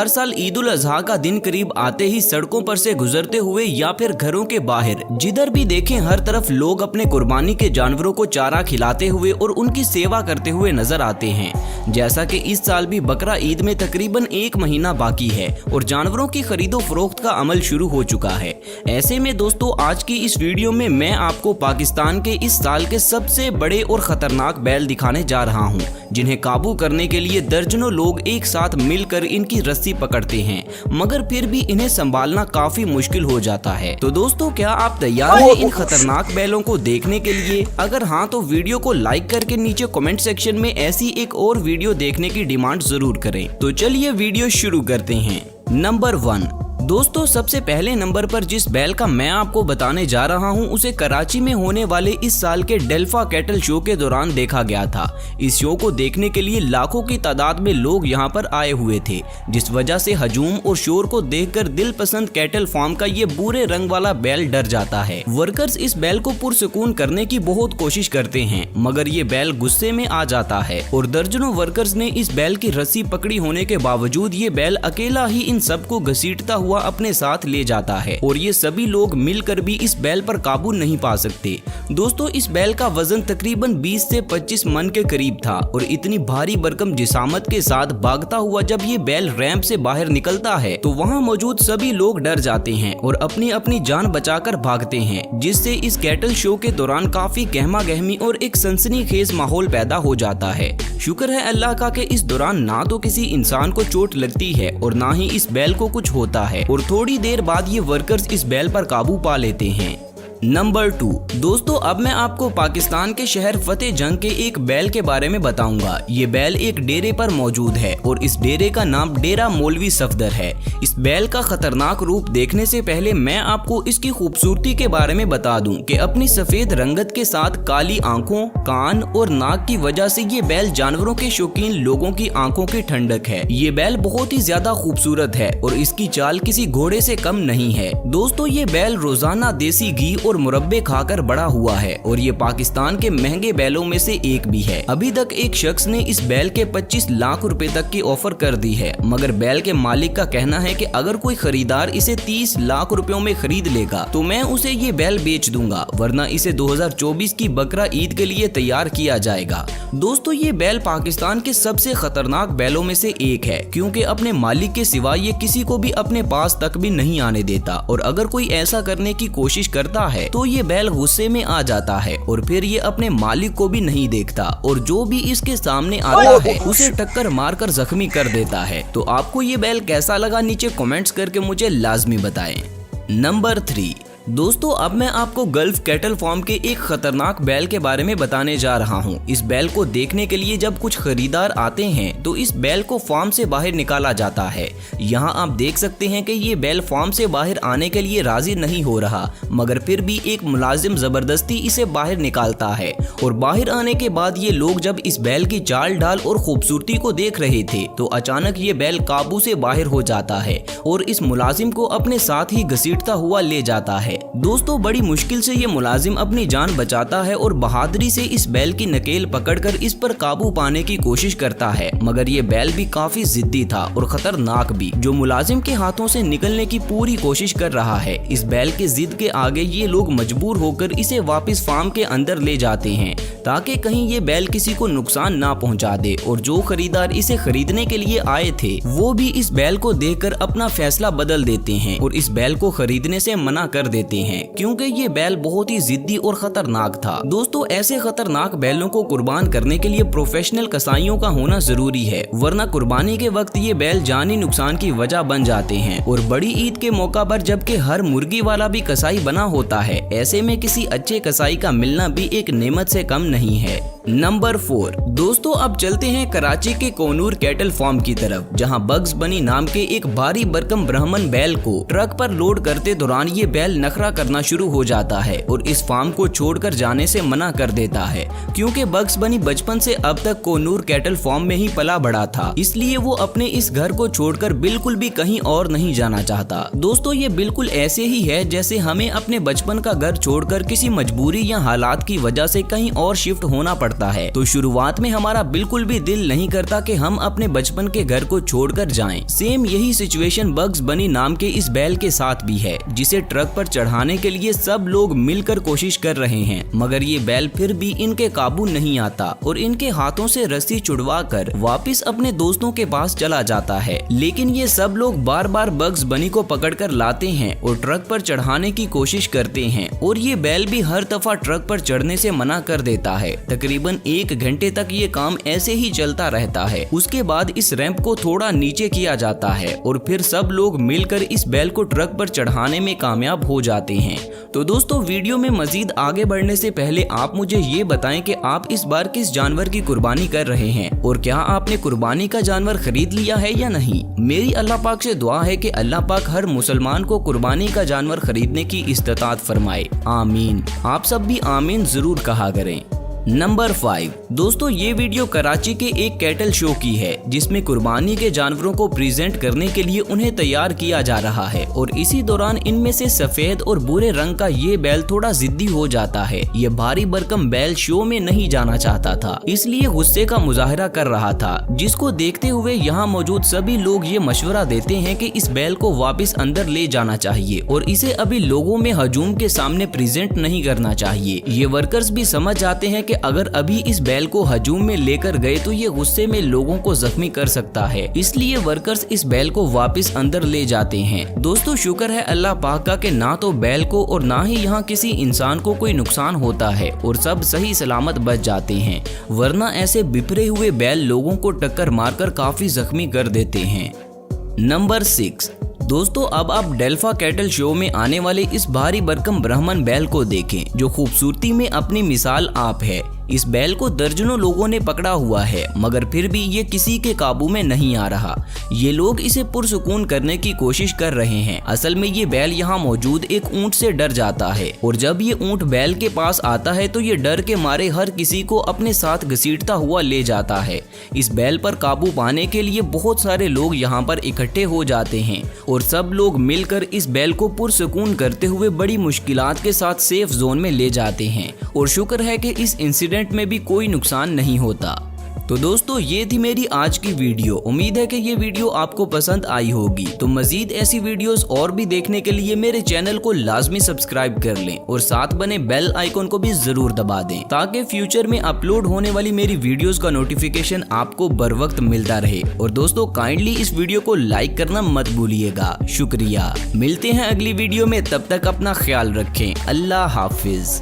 हर साल ईद उल अजहा का दिन करीब आते ही सड़कों पर से गुजरते हुए या फिर घरों के बाहर जिधर भी देखें हर तरफ लोग अपने कुर्बानी के जानवरों को चारा खिलाते हुए और उनकी सेवा करते हुए नजर आते हैं। जैसा कि इस साल भी बकरा ईद में तकरीबन 1 महीना बाकी है और जानवरों की खरीदो फरोख्त का अमल शुरू हो चुका है। ऐसे में दोस्तों आज की इस वीडियो में मैं आपको पाकिस्तान के इस साल के सबसे बड़े और खतरनाक बैल दिखाने जा रहा हूँ, जिन्हें काबू करने के लिए दर्जनों लोग एक साथ मिलकर इनकी रस्सी पकड़ते हैं, मगर फिर भी इन्हें संभालना काफी मुश्किल हो जाता है। तो दोस्तों क्या आप तैयार हैं इन खतरनाक बैलों को देखने के लिए? अगर हाँ तो वीडियो को लाइक करके नीचे कमेंट सेक्शन में ऐसी एक और वीडियो देखने की डिमांड जरूर करें। तो चलिए वीडियो शुरू करते हैं। नंबर 1 दोस्तों, सबसे पहले नंबर पर जिस बैल का मैं आपको बताने जा रहा हूं उसे कराची में होने वाले इस साल के डेल्फा कैटल शो के दौरान देखा गया था। इस शो को देखने के लिए लाखों की तादाद में लोग यहां पर आए हुए थे, जिस वजह से हजूम और शोर को देखकर दिल पसंद कैटल फार्म का ये बुरे रंग वाला बैल डर जाता है। वर्कर्स इस बैल को पुरसुकून करने की बहुत कोशिश करते हैं, मगर ये बैल गुस्से में आ जाता है और दर्जनों वर्कर्स ने इस बैल की रस्सी पकड़ी होने के बावजूद ये बैल अकेला ही इन सबको घसीटता हुआ अपने साथ ले जाता है और ये सभी लोग मिलकर भी इस बैल पर काबू नहीं पा सकते। दोस्तों इस बैल का वजन तकरीबन 20 से 25 मन के करीब था और इतनी भारी भरकम जिसामत के साथ भागता हुआ जब ये बैल रैंप से बाहर निकलता है तो वहाँ मौजूद सभी लोग डर जाते हैं और अपनी अपनी जान बचाकर भागते हैं, जिससे इस कैटल शो के दौरान काफी गहमा गहमी और एक सनसनीखेज माहौल पैदा हो जाता है। शुक्र है अल्लाह का कि इस दौरान ना तो किसी इंसान को चोट लगती है और ना ही इस बैल को कुछ होता है और थोड़ी देर बाद ये वर्कर्स इस बैल पर काबू पा लेते हैं। नंबर 2 दोस्तों, अब मैं आपको पाकिस्तान के शहर फतेह जंग के एक बैल के बारे में बताऊंगा। ये बैल एक डेरे पर मौजूद है और इस डेरे का नाम डेरा मौलवी सफदर है। इस बैल का खतरनाक रूप देखने से पहले मैं आपको इसकी खूबसूरती के बारे में बता दूं कि अपनी सफेद रंगत के साथ काली आंखों, कान और नाक की वजह से ये बैल जानवरों के शौकीन लोगों की आंखों की ठंडक है। ये बैल बहुत ही ज्यादा खूबसूरत है और इसकी चाल किसी घोड़े से कम नहीं है। दोस्तों ये बैल रोजाना देसी घी और मुरब्बे खाकर बड़ा हुआ है और ये पाकिस्तान के महंगे बैलों में से एक भी है। अभी तक एक शख्स ने इस बैल के 25 लाख रुपए तक की ऑफर कर दी है, मगर बैल के मालिक का कहना है कि अगर कोई खरीदार इसे 30 लाख रुपयों में खरीद लेगा तो मैं उसे ये बैल बेच दूंगा, वरना इसे 2024 की बकरा ईद के लिए तैयार किया जाएगा। दोस्तों ये बैल पाकिस्तान के सबसे खतरनाक बैलों में से एक है, क्योंकि अपने मालिक के सिवा ये किसी को भी अपने पास तक भी नहीं आने देता और अगर कोई ऐसा करने की कोशिश करता है तो ये बैल गुस्से में आ जाता है और फिर ये अपने मालिक को भी नहीं देखता और जो भी इसके सामने आता है उसे टक्कर मारकर जख्मी कर देता है। तो आपको ये बैल कैसा लगा नीचे कमेंट्स करके मुझे लाजमी बताएं। नंबर 3 दोस्तों, अब मैं आपको गल्फ कैटल फार्म के एक खतरनाक बैल के बारे में बताने जा रहा हूं। इस बैल को देखने के लिए जब कुछ खरीदार आते हैं तो इस बैल को फार्म से बाहर निकाला जाता है। यहां आप देख सकते हैं कि ये बैल फार्म से बाहर आने के लिए राजी नहीं हो रहा, मगर फिर भी एक मुलाजिम जबरदस्ती इसे बाहर निकालता है और बाहर आने के बाद ये लोग जब इस बैल की चाल ढाल और खूबसूरती को देख रहे थे तो अचानक ये बैल काबू से बाहर हो जाता है और इस मुलाजिम को अपने साथ ही घसीटता हुआ ले जाता है। दोस्तों बड़ी मुश्किल से ये मुलाजिम अपनी जान बचाता है और बहादुरी से इस बैल की नकेल पकड़कर इस पर काबू पाने की कोशिश करता है, मगर ये बैल भी काफी जिद्दी था और खतरनाक भी, जो मुलाजिम के हाथों से निकलने की पूरी कोशिश कर रहा है। इस बैल के जिद के आगे ये लोग मजबूर होकर इसे वापस फार्म के अंदर ले जाते हैं ताकि कहीं ये बैल किसी को नुकसान ना पहुंचा दे और जो खरीदार इसे खरीदने के लिए आए थे वो भी इस बैल को देखकर अपना फैसला बदल देते हैं और इस बैल को खरीदने से मना कर देते हैं, क्योंकि ये बैल बहुत ही जिद्दी और खतरनाक था। दोस्तों ऐसे खतरनाक बैलों को कुर्बान करने के लिए प्रोफेशनल कसाईयों का होना जरूरी है, वरना कुर्बानी के वक्त ये बैल जानी नुकसान की वजह बन जाते हैं। और बड़ी ईद के मौका पर जबकि हर मुर्गी वाला भी कसाई बना होता है, ऐसे में किसी अच्छे कसाई का मिलना भी एक नेमत से कम नहीं है। नंबर 4 दोस्तों, अब चलते हैं कराची के कोनूर कैटल फार्म की तरफ, जहां बग्स बनी नाम के एक भारी भरकम ब्राह्मण बैल को ट्रक पर लोड करते दौरान ये बैल नखरा करना शुरू हो जाता है और इस फार्म को छोड़कर जाने से मना कर देता है, क्योंकि बग्स बनी बचपन से अब तक कोनूर कैटल फार्म में ही पला बड़ा था, इसलिए वो अपने इस घर को छोड़कर बिल्कुल भी कहीं और नहीं जाना चाहता। दोस्तों ये बिल्कुल ऐसे ही है जैसे हमें अपने बचपन का घर छोड़कर किसी मजबूरी या हालात की वजह से कहीं और शिफ्ट होना पड़ता पड़ता है तो शुरुआत में हमारा बिल्कुल भी दिल नहीं करता कि हम अपने बचपन के घर को छोड़कर जाएं। सेम यही सिचुएशन बग्स बनी नाम के इस बैल के साथ भी है, जिसे ट्रक पर चढ़ाने के लिए सब लोग मिलकर कोशिश कर रहे हैं, मगर ये बैल फिर भी इनके काबू नहीं आता और इनके हाथों से रस्सी छुड़वा कर वापिस अपने दोस्तों के पास चला जाता है। लेकिन ये सब लोग बार बार बग्स बनी को पकड़कर लाते हैं और ट्रक पर चढ़ाने की कोशिश करते हैं और ये बैल भी हर दफा ट्रक पर चढ़ने से मना कर देता है। तकरीबन 1 घंटे तक ये काम ऐसे ही चलता रहता है। उसके बाद इस रैंप को थोड़ा नीचे किया जाता है और फिर सब लोग मिलकर इस बैल को ट्रक पर चढ़ाने में कामयाब हो जाते हैं। तो दोस्तों, वीडियो में मजीद आगे बढ़ने से पहले आप मुझे ये बताएं कि आप इस बार किस जानवर की कुर्बानी कर रहे हैं और क्या आपने कुर्बानी का जानवर खरीद लिया है या नहीं। मेरी अल्लाह पाक से दुआ है कि अल्लाह पाक हर मुसलमान को कुर्बानी का जानवर खरीदने की इस्तात फरमाए। आमीन। आप सब भी आमीन जरूर कहा करें। नंबर 5 दोस्तों, ये वीडियो कराची के एक कैटल शो की है, जिसमें कुर्बानी के जानवरों को प्रेजेंट करने के लिए उन्हें तैयार किया जा रहा है और इसी दौरान इनमें से सफेद और भूरे रंग का ये बैल थोड़ा जिद्दी हो जाता है। ये भारी भरकम बैल शो में नहीं जाना चाहता था, इसलिए गुस्से का मुजाहरा कर रहा था, जिसको देखते हुए यहाँ मौजूद सभी लोग ये मशवरा देते हैं कि इस बैल को वापस अंदर ले जाना चाहिए और इसे अभी लोगों में हजूम के सामने प्रेजेंट नहीं करना चाहिए। ये वर्कर्स भी समझ जाते हैं कि अगर अभी इस बैल को हजूम में लेकर गए तो ये गुस्से में लोगों को जख्मी कर सकता है, इसलिए वर्कर्स इस बैल को वापस अंदर ले जाते हैं। दोस्तों, शुक्र है अल्लाह पाक का कि ना तो बैल को और ना ही यहाँ किसी इंसान को कोई नुकसान होता है और सब सही सलामत बच जाते हैं, वरना ऐसे बिखरे हुए बैल लोगों को टक्कर मारकर काफी जख्मी कर देते हैं। नंबर 6 दोस्तों, अब आप डेल्फा कैटल शो में आने वाले इस भारी भरकम ब्राह्मण बैल को देखें, जो खूबसूरती में अपनी मिसाल आप है। इस बैल को दर्जनों लोगों ने पकड़ा हुआ है, मगर फिर भी ये किसी के काबू में नहीं आ रहा। ये लोग इसे पुरसुकून करने की कोशिश कर रहे हैं। असल में ये बैल यहाँ मौजूद एक ऊंट से डर जाता है और जब ये ऊंट बैल के पास आता है तो ये डर के मारे हर किसी को अपने साथ घसीटता हुआ ले जाता है। इस बैल पर काबू पाने के लिए बहुत सारे लोग यहाँ पर इकट्ठे हो जाते हैं और सब लोग मिलकर इस बैल को पुरसुकून करते हुए बड़ी मुश्किलात के साथ सेफ जोन में ले जाते हैं और शुक्र है कि इस इंसिडेंट में भी कोई नुकसान नहीं होता। तो दोस्तों, ये थी मेरी आज की वीडियो। उम्मीद है कि ये वीडियो आपको पसंद आई होगी। तो मजीद ऐसी वीडियोस और भी देखने के लिए मेरे चैनल को लाजमी सब्सक्राइब कर लें और साथ बने बेल आइकन को भी जरूर दबा दें, ताकि फ्यूचर में अपलोड होने वाली मेरी वीडियोस का नोटिफिकेशन आपको बर वक्त मिलता रहे। और दोस्तों, काइंडली इस वीडियो को लाइक करना मत भूलिएगा। शुक्रिया। मिलते हैं अगली वीडियो में, तब तक अपना ख्याल रखें। अल्लाह हाफिज।